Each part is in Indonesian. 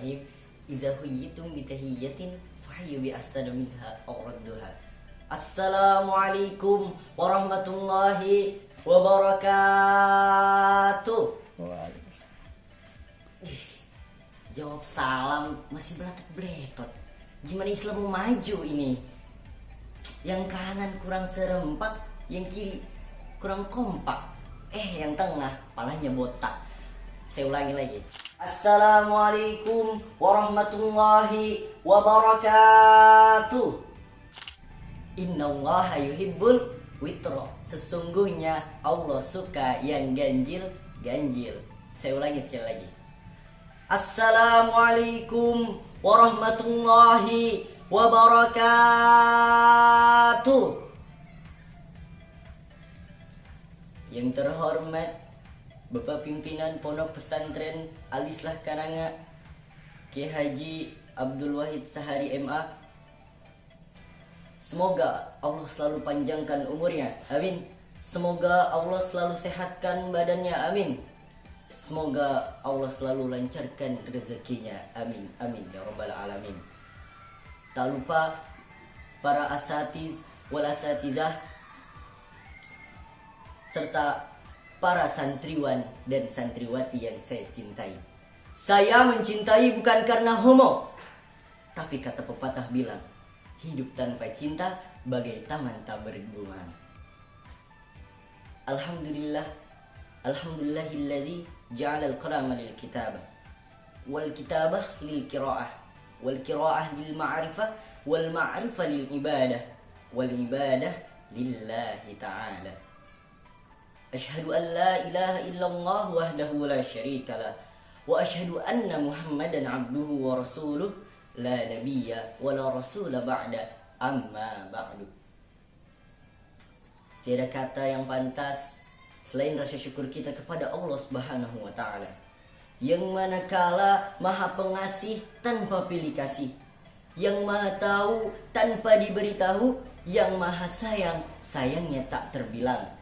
Bismillahirrahmanirrahim. Iza huyyitum bitahiyyatin fahayyu bi ahsana minha aw radduha. Assalamualaikum warahmatullahi wabarakatuh. Jawab salam masih beletot-beletot. Gimana Islam mau maju ini? Yang kanan kurang serempak, yang kiri kurang kompak. Yang tengah palanya botak. Saya ulangi lagi. Assalamualaikum warahmatullahi wabarakatuh. Innallaha yuhibbul witra. Sesungguhnya Allah suka yang ganjil-ganjil. Saya ulangi sekali lagi. Assalamualaikum warahmatullahi wabarakatuh. Yang terhormat Bapak Pimpinan Pondok Pesantren Alislah Karanga Kiai Haji Abdul Wahid Sahari MA. Semoga Allah selalu panjangkan umurnya, amin. Semoga Allah selalu sehatkan badannya, amin. Semoga Allah selalu lancarkan rezekinya, amin, amin ya rabbal alamin. Tak lupa para asatiz wal asatizah serta para santriwan dan santriwati yang saya cintai. Saya mencintai bukan karena homo, tapi kata pepatah bilang, hidup tanpa cinta bagai taman tak berbunga. Alhamdulillah, alhamdulillahillazi ja'ala al-qalama lil kitabah, wal kitabah lil qiraah, wal qiraah lil ma'rifah, wal ma'rifah lil ibadah, wal ibadah lillahi ta'ala. Asyhadu an la ilaha illallah wahdahu la syarika lah, wa asyhadu anna Muhammadan abduhu wa rasuluh, la nabiyya wa la rasula ba'da, amma ba'du. Tiada kata yang pantas selain rasa syukur kita kepada Allah Subhanahu wa taala, yang manakala Maha Pengasih tanpa pilih kasih, yang Maha Tahu tanpa diberitahu, yang Maha Sayang sayangnya tak terbilang,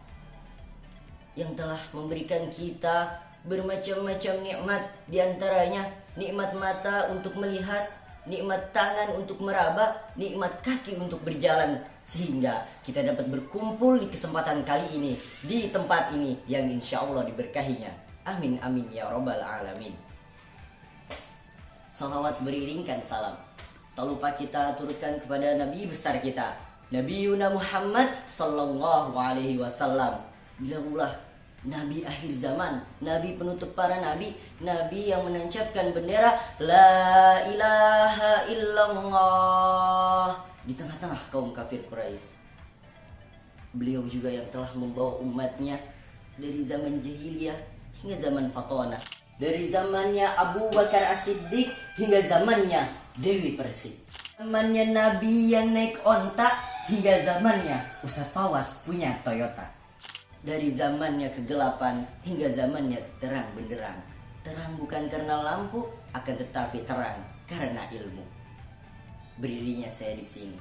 yang telah memberikan kita bermacam-macam nikmat, diantaranya nikmat mata untuk melihat, nikmat tangan untuk meraba, nikmat kaki untuk berjalan, sehingga kita dapat berkumpul di kesempatan kali ini di tempat ini yang insya Allah diberkahinya, amin amin ya rabbal alamin. Salawat beriringkan salam, tak lupa kita aturkan kepada Nabi besar kita, Nabi Yuna Muhammad sallallahu alaihi wasallam. Bilaulah Nabi akhir zaman, Nabi penutup para Nabi, Nabi yang menancapkan bendera La ilaha illallah di tengah-tengah kaum kafir Quraisy. Beliau juga yang telah membawa umatnya dari zaman jahiliyah hingga zaman Fatona, dari zamannya Abu Bakar As-Siddiq hingga zamannya Dewi Persik, zamannya Nabi yang naik onta hingga zamannya Ustadz Pawas punya Toyota. Dari zamannya kegelapan hingga zamannya terang benderang. Terang bukan karena lampu, akan tetapi terang karena ilmu. Berdirinya saya di sini.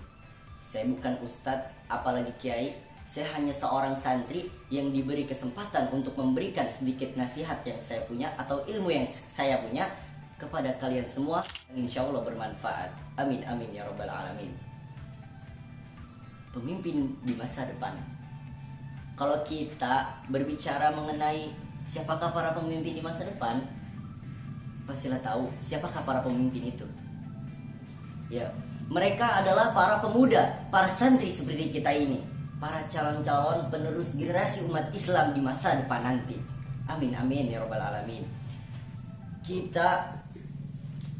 Saya bukan ustadz, apalagi kiai. Saya hanya seorang santri yang diberi kesempatan untuk memberikan sedikit nasihat yang saya punya atau ilmu yang saya punya kepada kalian semua, yang insya Allah bermanfaat. Amin amin ya rabbal alamin. Pemimpin di masa depan. Kalau kita berbicara mengenai siapakah para pemimpin di masa depan, pastilah tahu siapakah para pemimpin itu. Ya, mereka adalah para pemuda, para santri seperti kita ini, para calon-calon penerus generasi umat Islam di masa depan nanti. Amin amin ya rabbal alamin. Kita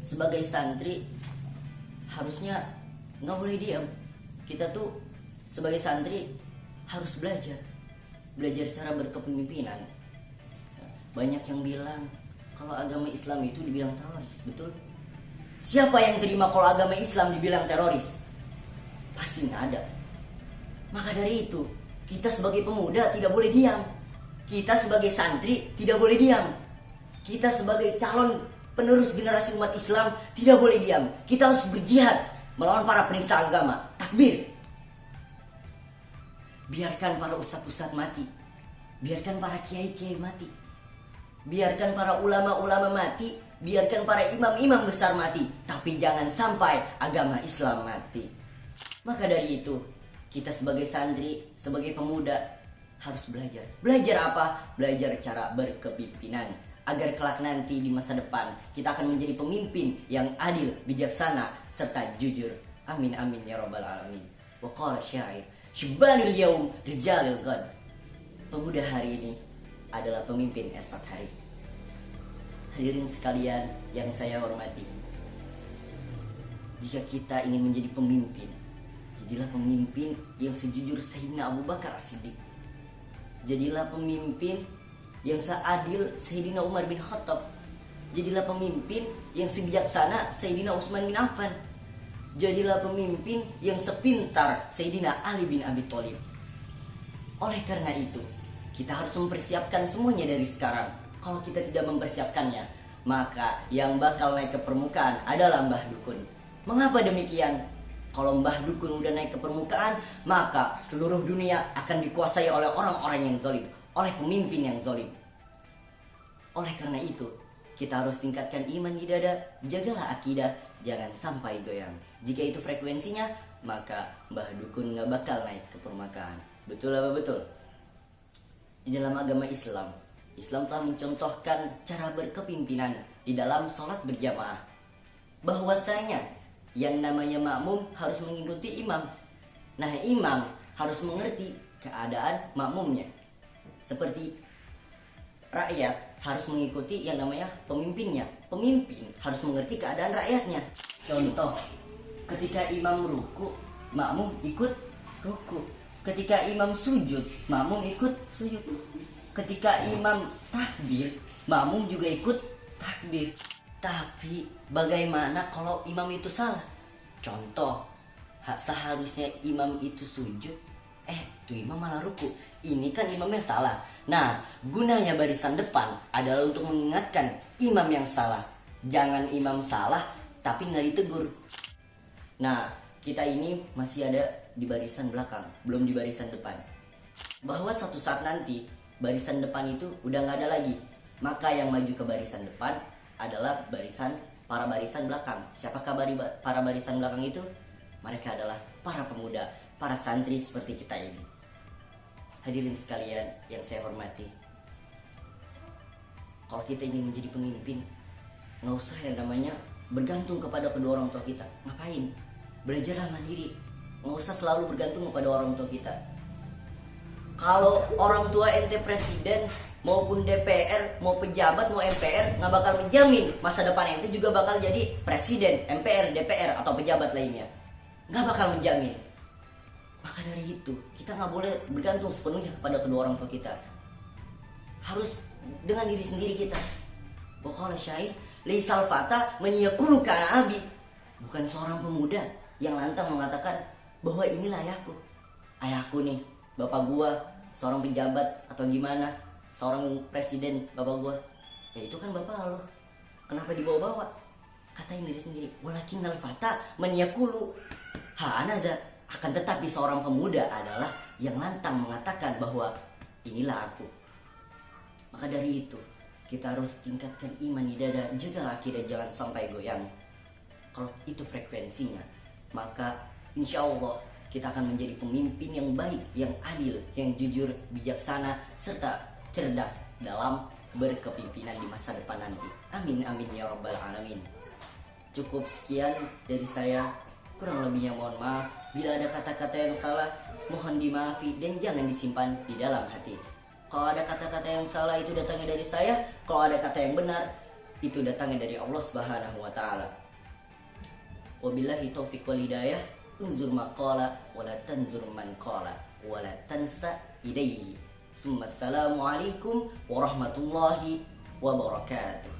sebagai santri harusnya nggak boleh diam. Kita tuh sebagai santri harus belajar cara berkepemimpinan. Banyak yang bilang kalau agama Islam itu dibilang teroris, betul? Siapa yang terima kalau agama Islam dibilang teroris? Pasti nggak ada. Maka dari itu, kita sebagai pemuda tidak boleh diam. Kita sebagai santri tidak boleh diam. Kita sebagai calon penerus generasi umat Islam tidak boleh diam. Kita harus berjihad melawan para penista agama. Takbir. Biarkan para ustadz-ustadz mati. Biarkan para kiai-kiai mati. Biarkan para ulama-ulama mati, biarkan para imam-imam besar mati, tapi jangan sampai agama Islam mati. Maka dari itu, kita sebagai santri, sebagai pemuda harus belajar. Belajar apa? Belajar cara berkepimpinan, agar kelak nanti di masa depan kita akan menjadi pemimpin yang adil, bijaksana, serta jujur. Amin amin ya rabbal alamin. Wa qala syair, syibbanul yaum rijalil ghad. Pemuda hari ini adalah pemimpin esok hari. Hadirin sekalian yang saya hormati, jika kita ingin menjadi pemimpin, jadilah pemimpin yang sejujur Sayyidina Abu Bakar As-Siddiq. Jadilah pemimpin yang seadil Sayyidina Umar bin Khattab. Jadilah pemimpin yang sebijaksana Sayyidina Utsman bin Affan. Jadilah pemimpin yang sepintar Sayyidina Ali bin Abi Thalib. Oleh karena itu, kita harus mempersiapkan semuanya dari sekarang. Kalau kita tidak mempersiapkannya, maka yang bakal naik ke permukaan adalah Mbah Dukun. Mengapa demikian? Kalau Mbah Dukun udah naik ke permukaan, maka seluruh dunia akan dikuasai oleh orang-orang yang zalim, oleh pemimpin yang zalim. Oleh karena itu, kita harus tingkatkan iman di dada, jagalah akidah, jangan sampai goyang. Jika itu frekuensinya, maka Mbah Dukun gak bakal naik ke permukaan. Betul apa betul? Di dalam agama Islam, Islam telah mencontohkan cara berkepimpinan di dalam sholat berjamaah. Bahwasanya yang namanya makmum harus mengikuti imam. Nah, imam harus mengerti keadaan makmumnya. Seperti rakyat harus mengikuti yang namanya pemimpinnya. Pemimpin harus mengerti keadaan rakyatnya. Contoh, ketika imam ruku, makmum ikut ruku. Ketika imam sujud, makmum ikut sujud. Ketika imam takbir, makmum juga ikut takbir. Tapi bagaimana kalau imam itu salah? Contoh, seharusnya imam itu sujud, tuh imam malah ruku. Ini kan imamnya salah. Nah, gunanya barisan depan adalah untuk mengingatkan imam yang salah. Jangan imam salah tapi nggak ditegur. Nah, kita ini masih ada di barisan belakang, belum di barisan depan. Bahwa suatu saat nanti barisan depan itu udah nggak ada lagi, maka yang maju ke barisan depan adalah para barisan belakang. Siapakah para barisan belakang itu? Mereka adalah para pemuda, para santri seperti kita ini. Hadirin sekalian yang saya hormati, kalau kita ingin menjadi pemimpin, nggak usah yang namanya bergantung kepada kedua orang tua kita. Ngapain? Belajarlah mandiri, nggak usah selalu bergantung kepada orang tua kita. Kalau orang tua ente presiden maupun DPR, mau pejabat, mau MPR, nggak bakal menjamin masa depan ente juga bakal jadi presiden, MPR, DPR atau pejabat lainnya. Nggak bakal menjamin. Maka dari itu, kita nggak boleh bergantung sepenuhnya kepada kedua orang tua kita. Harus dengan diri sendiri kita. Waqala syair, laisal fata man yaqulu kana abi. Bukan seorang pemuda yang lantang mengatakan bahwa inilah ayahku. Ayahku nih, bapak gua, seorang pejabat atau gimana, seorang presiden bapak gua. Ya itu kan bapak lo. Kenapa dibawa-bawa? Katain diri sendiri. Walakinnal fata man yaqulu ha anaza. Akan tetapi seorang pemuda adalah yang lantang mengatakan bahwa inilah aku. Maka dari itu, kita harus tingkatkan iman di dada, jagalah akidah, jangan sampai goyang. Kalau itu frekuensinya, maka insya Allah kita akan menjadi pemimpin yang baik, yang adil, yang jujur, bijaksana, serta cerdas dalam berkepimpinan di masa depan nanti. Amin amin ya rabbal alamin. Cukup sekian dari saya. Kurang lebihnya mohon maaf. Bila ada kata-kata yang salah, mohon dimaafi dan jangan disimpan di dalam hati. Kalau ada kata-kata yang salah, itu datangnya dari saya. Kalau ada kata yang benar, itu datangnya dari Allah Subhanahu wa Ta'ala. Wabillahi taufiq wal hidayah. Unzur maqala wala tanzur man qala wala tansa ilaihi. Assalamualaikum warahmatullahi wabarakatuh.